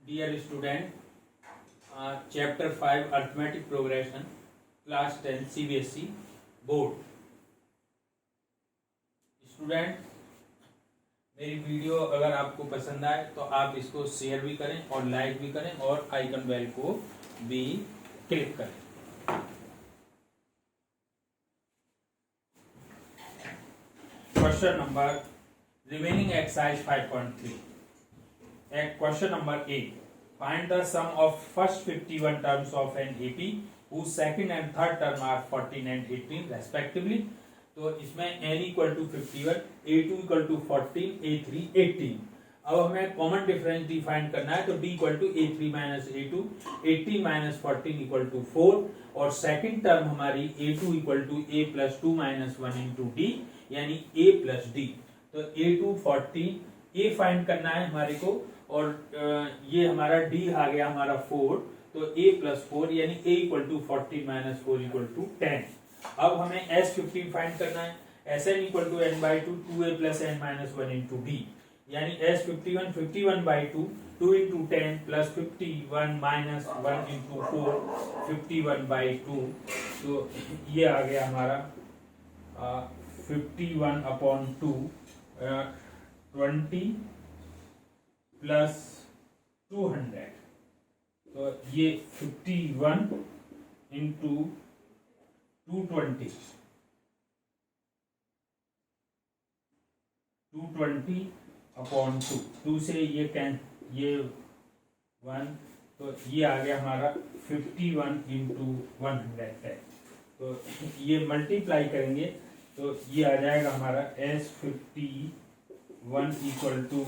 Dear student, Chapter 5 Arithmetic Progression, Class 10 CBSE Board. Student, मेरी video अगर आपको पसंद आए तो आप इसको शेयर भी करें और लाइक भी करें और आइकन बेल को भी क्लिक करें. Question number remaining exercise 5.3. Question number 8. Find the sum of first 51 terms of an AP whose second and third term are 14 and 18 respectively. तो इसमें n equal to 51, a2 equal to 14, a3 18. अब हमें common difference define करना है तो d equal to a3 minus a2, 18 minus 14 equal to 4 और second term हमारी a2 equal to a plus 2 minus 1 into d यानी a प्लस डी. तो a2 14 a find करना है हमारे को और ये हमारा d आ गया हमारा 4 तो a प्लस 4 यानी a equal to 14 minus 4 equal to 10. अब हमें s15 फाइंड करना है. sn equal to n by 2 2a plus n minus 1 into d यानी s51 51 by 2 2 into 10 plus 51 minus 1 into 4 51 by 2. तो ये आ गया हमारा 51 अपॉन 2 20 प्लस 200. तो ये 51 इंटू 220 अपॉन 2 से ये ये 1 तो ये आ गया हमारा 51 इंटू 110. तो ये मल्टीप्लाई करेंगे तो ये आ जाएगा हमारा S51 इक्वल टू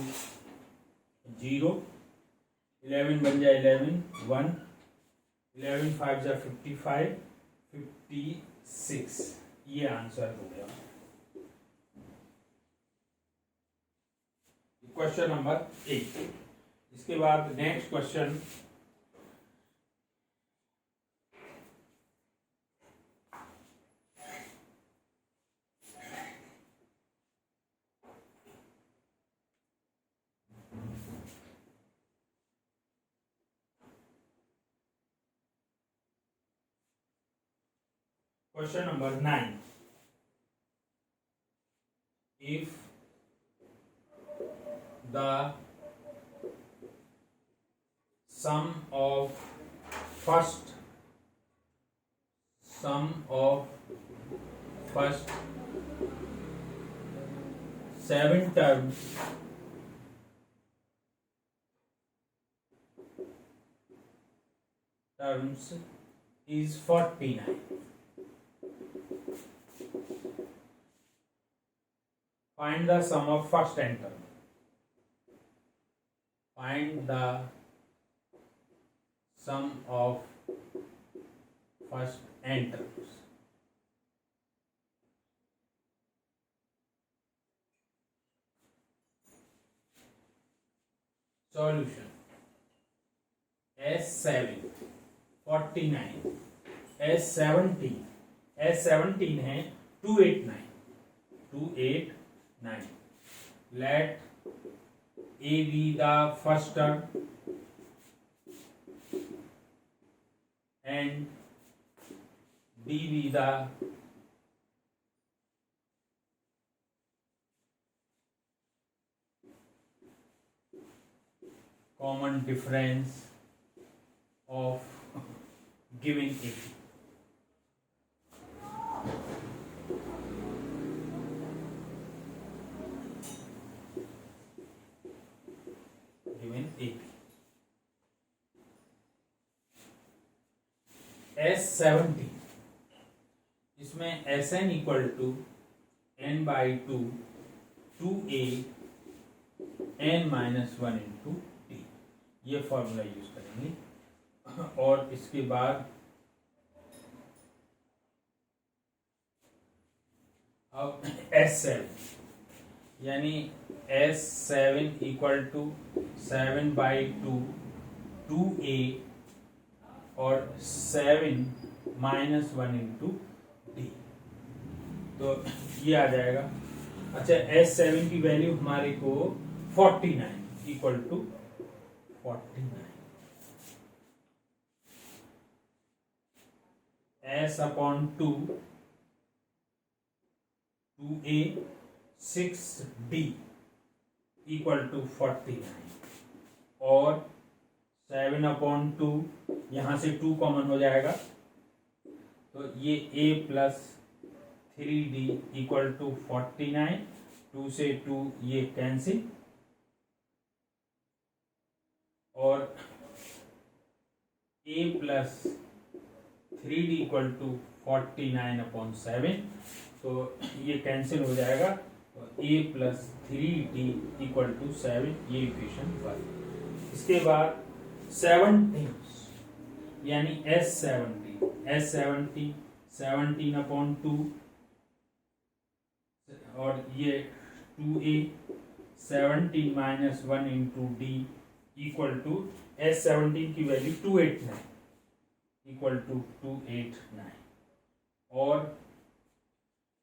0 11 बन जाए 11 1 11 5 जा 55 56. ये आंसर हो गया. Question number 8. इसके बाद next question Question number 9. If the sum of first 7 terms is 49. Find the sum of first n term. Find the sum of first n terms. Solution. S7 49, S17 है 289. Let A be the first term and B be the common difference of given AP. S17 इसमें Sn equal to n by 2 2a n minus 1 into d. ये formula use करेंगे और इसके बाद अब S7 यानी S7 equal to 7 by 2 2a और 7 minus 1 into D. तो ये आ जाएगा. अच्छा S7 की वैल्यू हमारे को 49 equal to 49 s upon 2 2a 6d equal to 49 और 7 अपॉन 2 यहाँ से 2 कॉमन हो जाएगा तो ये a plus 3d equal to 49 2 से 2 ये कैंसिल और a plus 3d equal to 49 upon 7 तो ये कैंसिल हो जाएगा और a plus 3d equal to 7 ये इक्वेशन 1। इसके बाद 17 यानी S70 17 अपॉन 2 और ये 2a 17 minus 1 into d equal to S17 की वैल्यू 289 इक्वल टू 289 और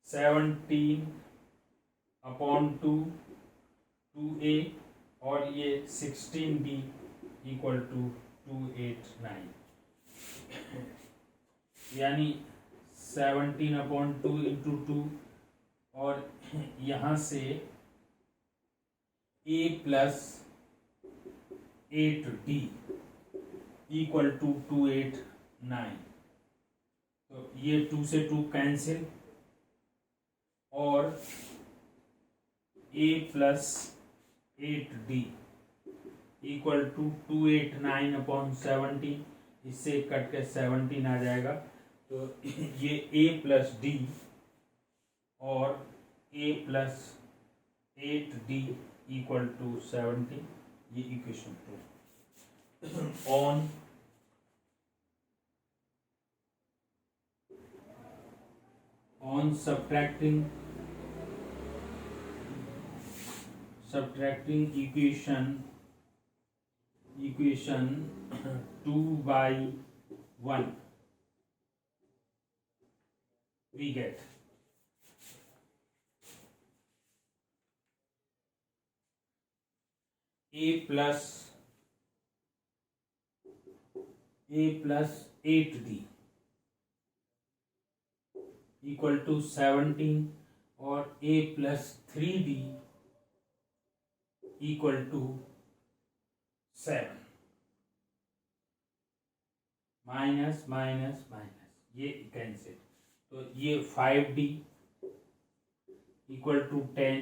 17 अपॉन 2 2a और ये 16b इक्वल टू 289 यानी 17 अपॉन 2 इंटू 2 और यहाँ से a plus 8d equal to 289 तो ये 2 से 2 कैंसिल और a plus 8d equal to 289 upon 17 इससे कट के 17 आ जाएगा तो ये a प्लस d और a plus 8d equal to 17 ये equation 2 on subtracting equation 2 by 1 we get a plus 8d equal to 17 और a plus 3d equal to 7 minus minus minus ये cancel तो ये 5d इक्वल टू 10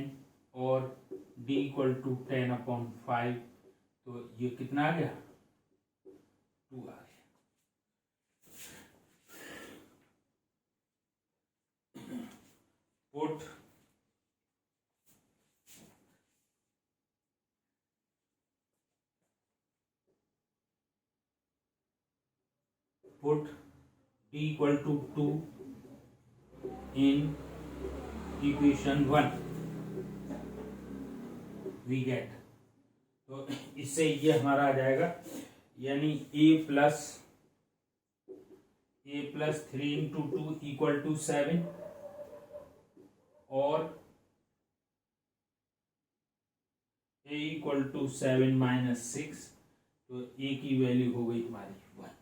और d equal to 10 upon 5 तो ये कितना आ गया 2 आ गया। Put d equal to 2 in equation 1 we get तो इससे ये हमारा आ जाएगा यानी a plus 3 into 2 equal to 7 और a इक्वल टू 7 माइनस 6 तो a की वैल्यू हो गई हमारी 1।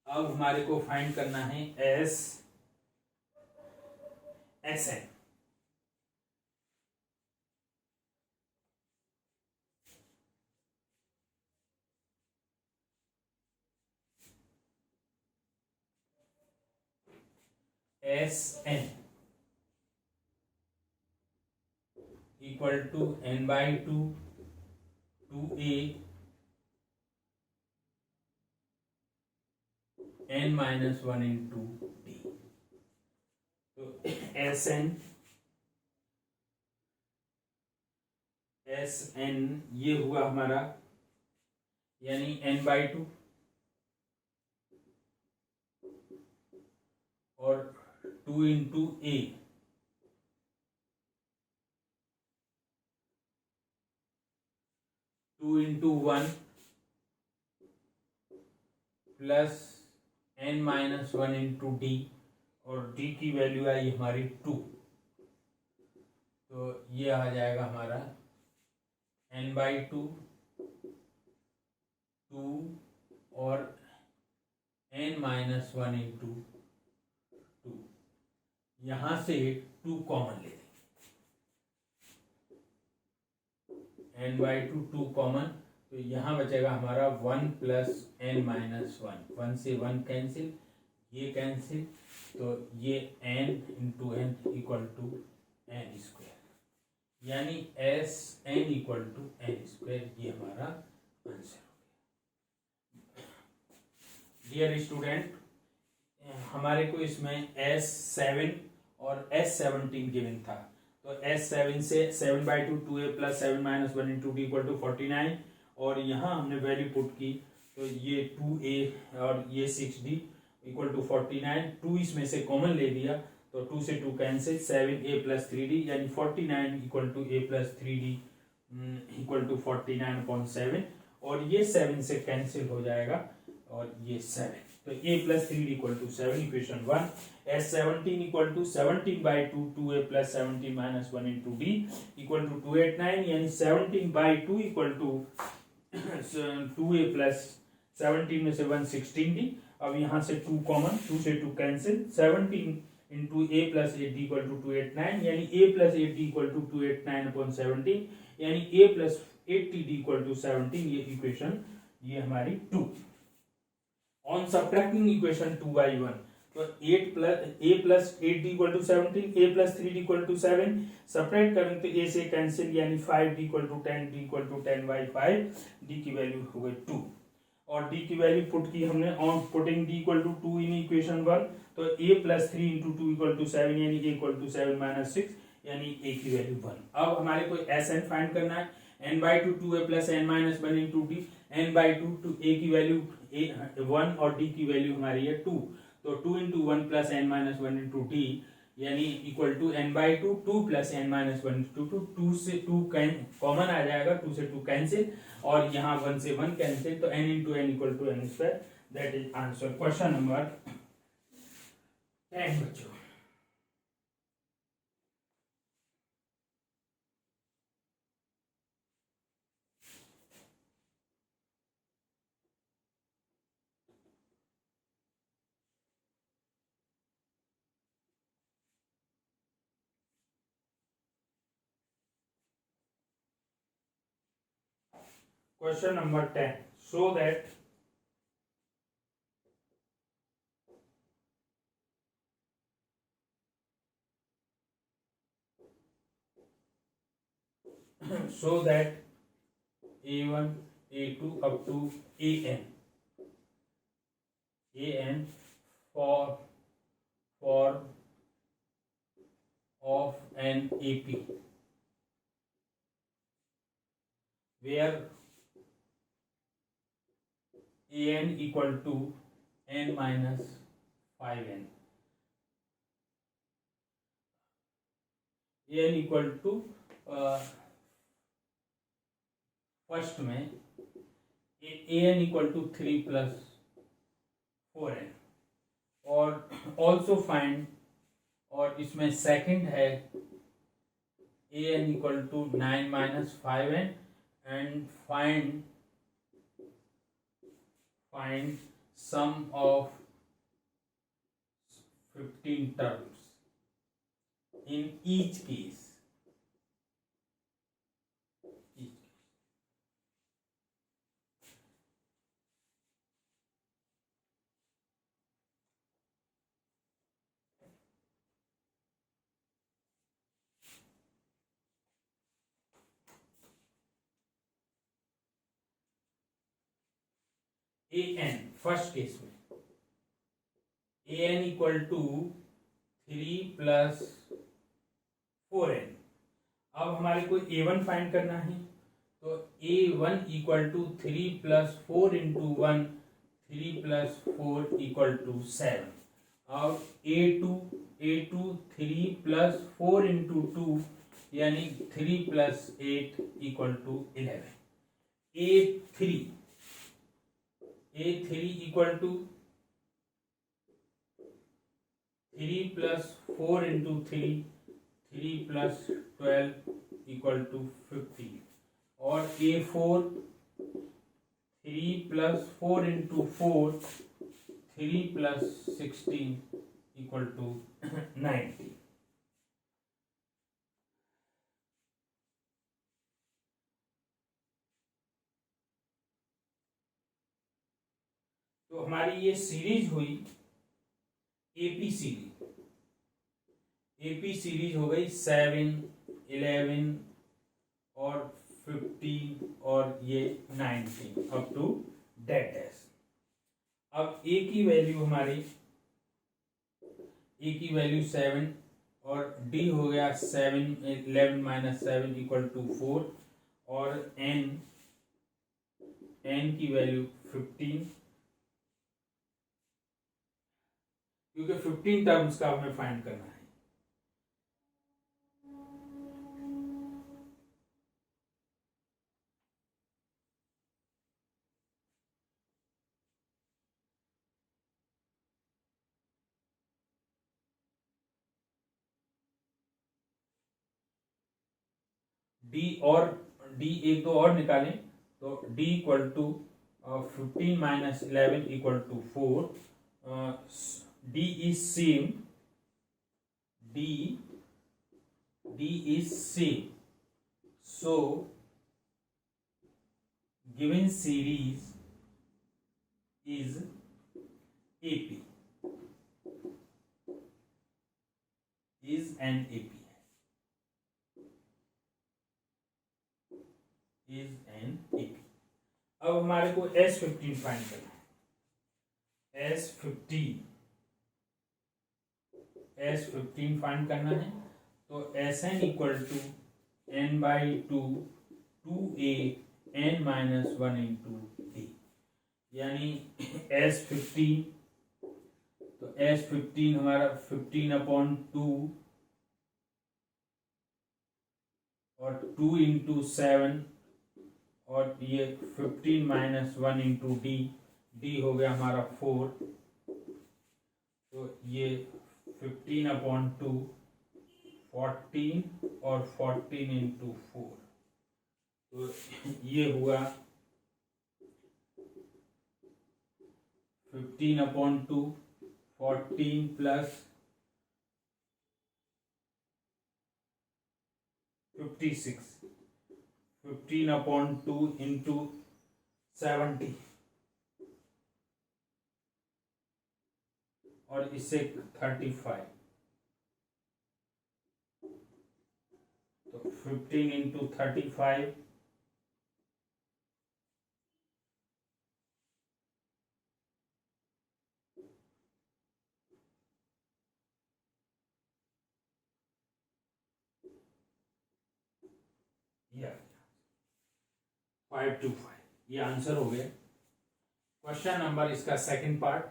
अब हमारे को फाइंड करना है SN equal to n by 2 2a n minus 1 into d तो SN ये हुआ हमारा यानी n by 2 और 2 into a 2 into 1 plus n minus 1 into D और d की वैल्यू आई हमारी 2 तो ये आ जाएगा हमारा n by 2 2 और n-1 इंटू 2, यहाँ से 2 कॉमन ले लेंगे, n/2 2 कॉमन, तो यहाँ बचेगा हमारा 1 प्लस n-1, 1 से 1 कैंसिल, ये कैंसिल, तो ये n into n equal to n square, यानी s n equal to n square, ये हमारा आंसर हो गया। डियर स्टूडेंट, हमारे को इसमें S7 और S17 गिवन था, तो S7 से 7/2 2a plus 7-1 into d equal to 49, और यहाँ हमने वैल्यू पुट की, तो ये 2a और ये 6d इक्वल टू 49, 2 इसमें से कॉमन ले लिया, तो 2 से 2 कैंसिल, 7a प्लस 3d, यानी 49 equal to a plus 3d equal to 49/7, और ये 7 से कैंसिल हो जाएगा, और ये 7, तो a plus 3d equal to 7, equation 1। S17 equal to 17/2 2a plus 17-1 into d equal to 289, यानी 17/2 इक्वल टू 2a प्लस 17 में से 1 16d, अब यहाँ से 2 कॉमन, 2 से 2 cancel, 17 into a plus 8d equal to 289, यानी a plus 8d equal to 289/17, यानी a plus 80d equal to 17, ये इक्वेशन ये हमारी 2। ऑन सब्ट्रैक्टिंग इक्वेशन 2/1, तो 8 plus a plus 8d equal to 17, a plus 3d equal to 7, subtract करें तो a से cancel, यानी 5d equal to 10, d equal to 10/5, d की वैल्यू हो गई 2, और d की वैल्यू पुट की हमने on putting d equal to 2 in equation 1, तो a plus 3 into 2 equal to 7, यानी a इक्वल टू 7-6, यानी a की वैल्यू 1। अब हमारे को Sn फाइंड करना है, n/2 2a plus n-1 into d, n/2 to a की वैल्यू 1 और d की वैल्यू हमारी है 2, तो 2 into 1 plus n-1 into d, यानी equal to n/2 2 plus n-1 into 2, 2 से 2 कॉमन आ जाएगा, 2 से 2 कैंसिल, और यहाँ 1 से 1 कैंसिल, तो n into n equal to n square, that is answer. Question number 10 बच्चों। Question number 10. So that A1, A2 up to AN for of an AP, where AN equal to n minus 5n, AN equal to first में AN equal to 3 plus 4n, और also find, और इसमें second है AN equal to 9 minus 5n, and find sum of 15 terms in each case. AN first case में AN equal to 3 plus 4n। अब हमारे को A1 find करना है, तो A1 equal to 3 plus 4 into 1, 3 plus 4 equal to 7। अब A2 3 plus 4 into 2, यानी 3 plus 8 equal to 11। A3 equal to 3 plus 4 into 3, 3 plus 12 equal to 15, और A4 3 plus 4 into 4, 3 plus 16 equal to 90। तो हमारी ये सीरीज हुई एपी सीरीज। एपी सीरीज हो गई 7, 11 और 15 और ये 19 अप टू डेट डैश। अब ए की वैल्यू हमारी, ए की वैल्यू 7 और डी हो गया 7, 11 माइनस 7 इक्वल टू 4 और एन की वैल्यू 15, क्योंकि 15 टर्म्स का हमें फाइंड करना है। डी एक दो और निकालें तो d equal to 15 minus 11 equal to 4। D is same, d is same, so given series is AP, is an AP, is an AP। अब हमारे को S15 फाइंड करना है। S15 फाइंड करना है तो Sn equal to n by 2 2a n minus 1 into d, यानी S15, तो S15 हमारा 15/2 और 2 इंटू 7 और ये 15 माइनस 1 इंटू डी हो गया हमारा 4, तो ये 15/2 14 और 14 इंटू 4, तो ये हुआ 15/2 14 प्लस 56, 15/2 इंटू 70 और इससे 35, तो 15 इंटू 35 525, ये आंसर हो गया। क्वेश्चन नंबर इसका सेकंड पार्ट,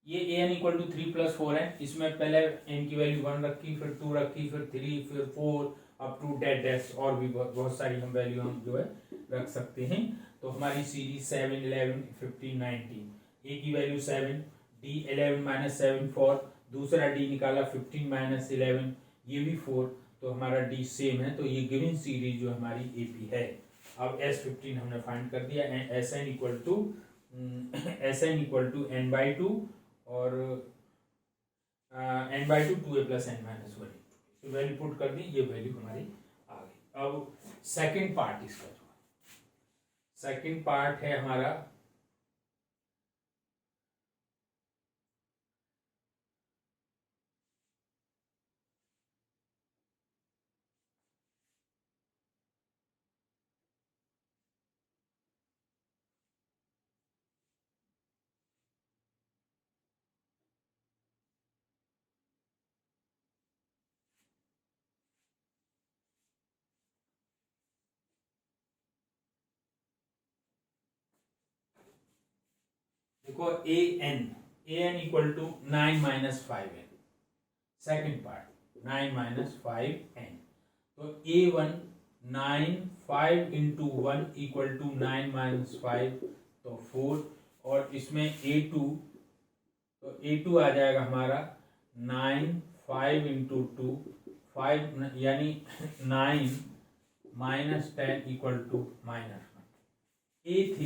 ये an इक्वल टू 3 प्लस 4 है। इसमें पहले n की वैल्यू 1 रखी, फिर 2 रखी, फिर 3, फिर 4 अप टू डेट डैश, और भी बहुत सारी हम वैल्यू हम जो है रख सकते हैं। तो हमारी सीरीज 7, 11, 15, 19, a की वैल्यू 7, d 11 माइनस 7 4, दूसरा d निकाला 15 माइनस 11, ये भी 4, तो हमारा डी सेम है। तो ये गिवन सीरीज जो हमारी एपी है। अब S15 हमने फाइंड कर दिया। Sn equal to n by 2 और n by 2 2a plus n minus 1, तो वैल्यू पुट कर दी, ये वैल्यू हमारी आ गई। अब सेकंड पार्ट इसका जो है, सेकंड पार्ट है हमारा देखो an equal to 9 minus 5n, second part 9 minus 5n, तो a1 9 5 into 1 equal to 9 minus 5, तो 4, और इसमें a2, तो a2 आ जाएगा हमारा 9 5 इंटू 2 5, यानी 9 minus 10 equal to minus 9, A3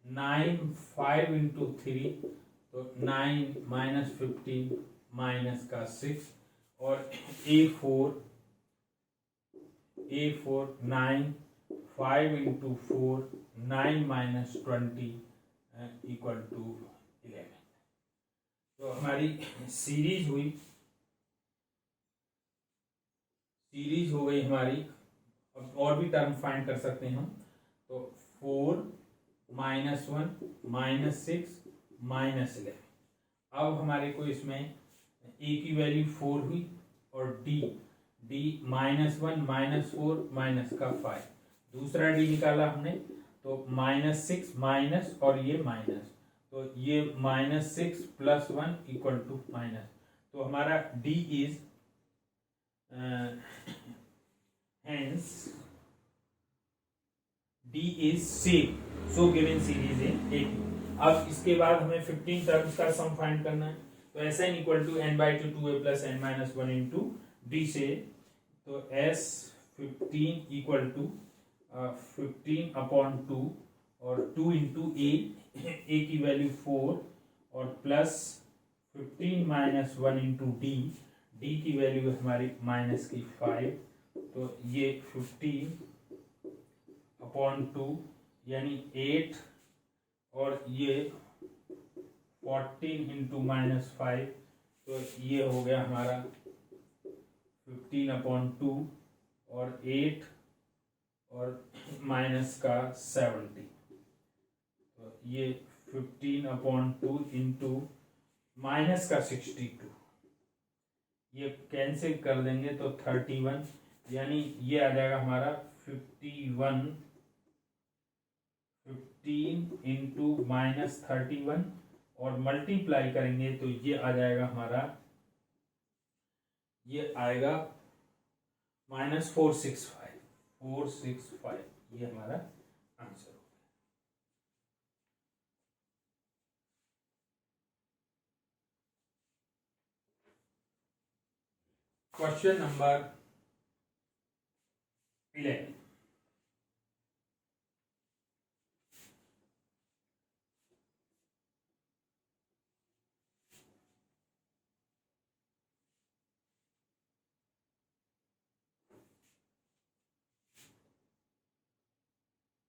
9 5 into 3 तो 9 माइनस 15 माइनस का 6 और A4 9 5 into 4 9 minus 20 equal to 11। तो हमारी सीरीज हो गई हमारी। अब और भी टर्म फाइंड कर सकते हैं हम। तो 4 माइनस 1 माइनस 6 माइनस 11। अब हमारे को इसमें ए की वैल्यू 4 हुई और डी माइनस 1 माइनस 4 माइनस का 5। दूसरा डी निकाला हमने तो माइनस 6 माइनस और ये माइनस, तो ये minus 6 plus 1 equal to minus. तो हमारा d is hence D is same, so given series in A2। अब इसके बाद हमें 15 टर्म्स का सम फाइंड करना है। तो Sn equal to n by 2 2a plus n minus 1 into d से। तो S15 इक्वल टू 15 अपॉन 2 और 2 इंटू ए की वैल्यू 4 और प्लस 15 माइनस 1 इंटू डी की वैल्यू हमारी माइनस की 5। तो ये 15 अपॉन 2 यानी 8 और ये 14 इंटू माइनस 5। तो ये हो गया हमारा 15 अपॉन 2 और 8 और माइनस का 70। तो ये 15 अपॉन 2 इंटू माइनस का 62, ये कैंसिल कर देंगे तो 31, यानी ये आ जाएगा हमारा 51। 15 इंटू माइनस 31 और मल्टीप्लाई करेंगे तो ये आ जाएगा हमारा, ये आएगा माइनस 465। ये हमारा आंसर हो गया। Question number 11।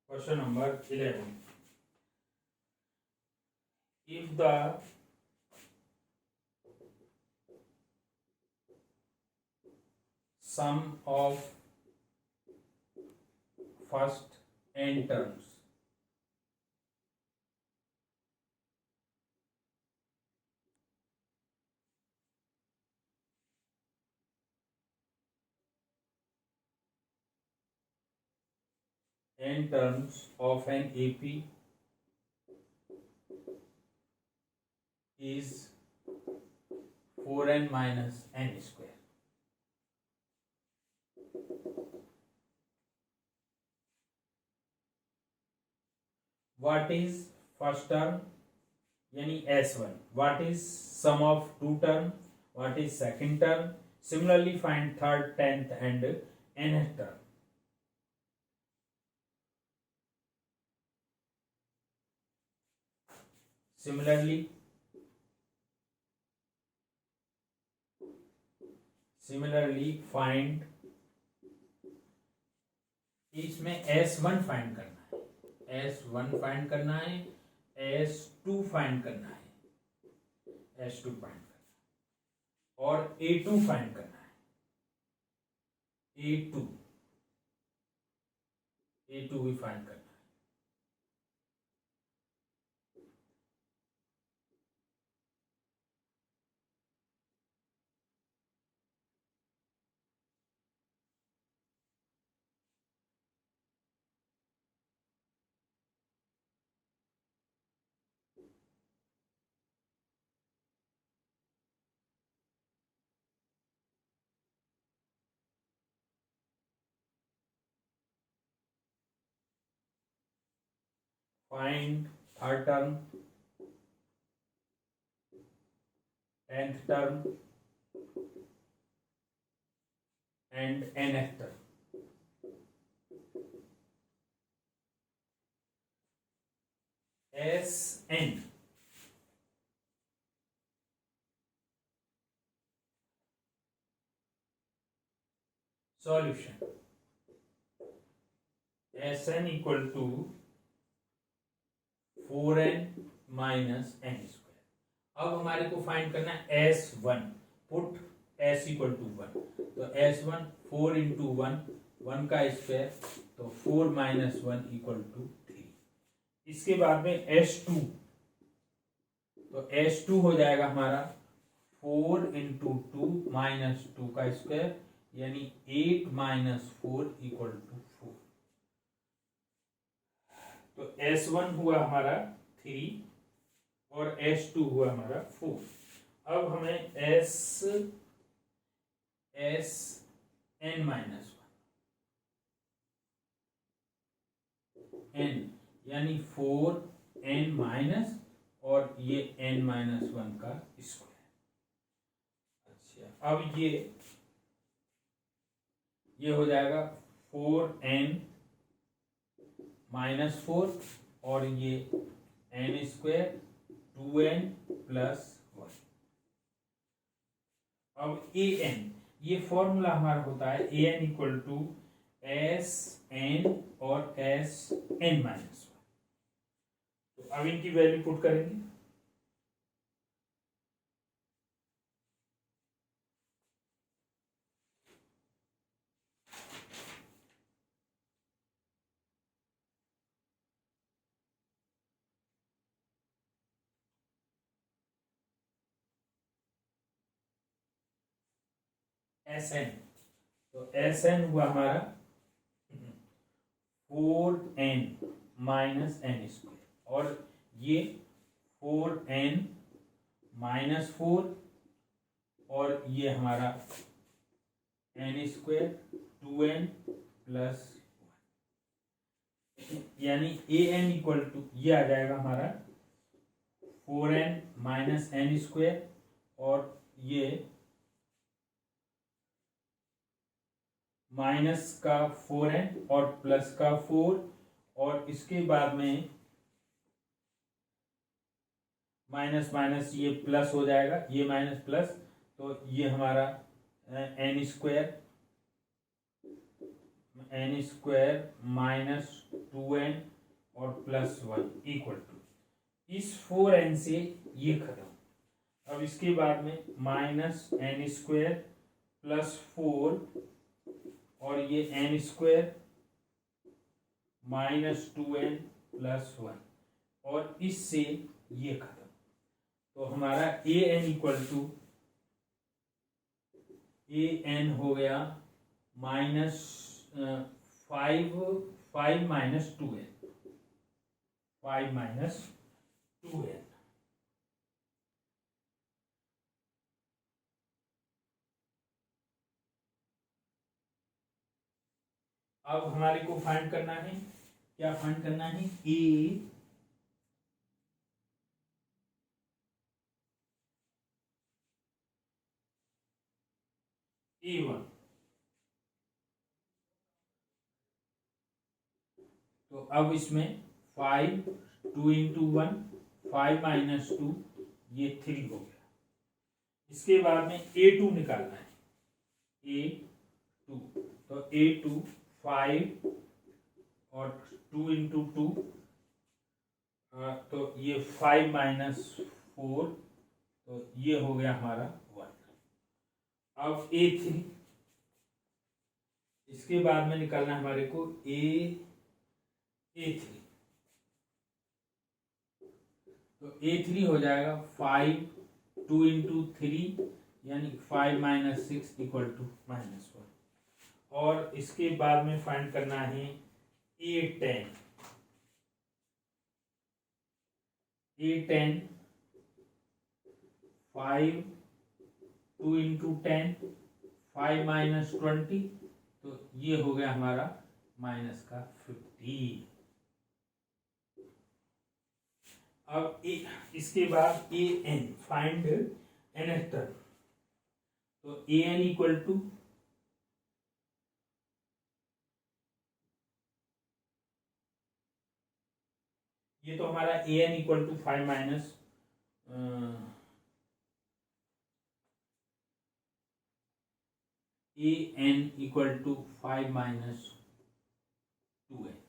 Question number 11. If the sum of first n terms of an AP is 4n minus n square, what is first term यानी S1, what is sum of two term, what is second term, similarly find third, 10th and nth term। Similarly find, इसमें S1 find करना है, S1 find करना है, S2 find करना है, S2 find करना है और A2 फाइंड करना है, A2 भी फाइंड करना है। Find third term, 10th term and nth term। n. Solution Sn equal to 4n minus n square. अब हमारे को फाइंड करना है S1, put S equal to 1, तो S1 4 इंटू 1, 1 का स्क्वायर, तो 4 माइनस 1 इक्वल टू 3। इसके बाद में S2, तो S2 हो जाएगा हमारा 4 इंटू 2 माइनस 2 का स्क्वायर, यानी 8 माइनस 4 इक्वल टू 4। तो S1 हुआ हमारा 3 और S2 हुआ हमारा 4। अब हमें Sn माइनस 1 n यानी 4n माइनस और ये n माइनस 1 का स्क्वायर। अच्छा, अब ये हो जाएगा 4n माइनस 4 और ये n स्क्वायर 2n प्लस 1। अब an, ये फॉर्मूला हमारा होता है an इक्वल टू Sn और Sn माइनस 1। तो अब इनकी वैल्यू पुट करेंगे। Sn, तो Sn हुआ हमारा 4n माइनस n स्क्वायर और ये 4n माइनस 4 और ये हमारा n स्क्वायर 2n प्लस 1, यानी an इक्वल टू ये आ जाएगा हमारा 4n माइनस n स्क्वायर और ये माइनस का 4n और प्लस का 4 और इसके बाद में माइनस माइनस ये प्लस हो जाएगा, ये माइनस प्लस, तो ये हमारा n स्क्वायर माइनस 2n और प्लस 1 इक्वल टू, इस 4n से ये खत्म। अब इसके बाद में माइनस n स्क्वायर प्लस 4 और ये n square minus 2n plus 1 और इससे ये खत्म। तो हमारा an इक्वल टू an हो गया minus 5 minus 2n, 5 minus 2n। अब हमारे को फाइंड करना है, क्या फाइंड करना है, A1। तो अब इसमें 5 2 इंटू 1 5 माइनस 2 ये 3 हो गया। इसके बाद में A2 निकालना है, A2, तो A2 5 और 2 इंटू 2, तो ये 5 माइनस 4, तो ये हो गया हमारा 1। अब A3, इसके बाद में निकालना है हमारे को A3, तो A3 हो जाएगा 5 2 इंटू 3 यानी 5 माइनस 6 इक्वल टू माइनस 1। और इसके बाद में फाइंड करना है A10, A10 5 2 इंटू 10 5 माइनस 20, तो ये हो गया हमारा माइनस का 15। अब इसके बाद an, फाइंड nth टर्म, तो an इक्वल टू ये तो हमारा a n equal to 5 minus a n equal to 5 minus 2 है।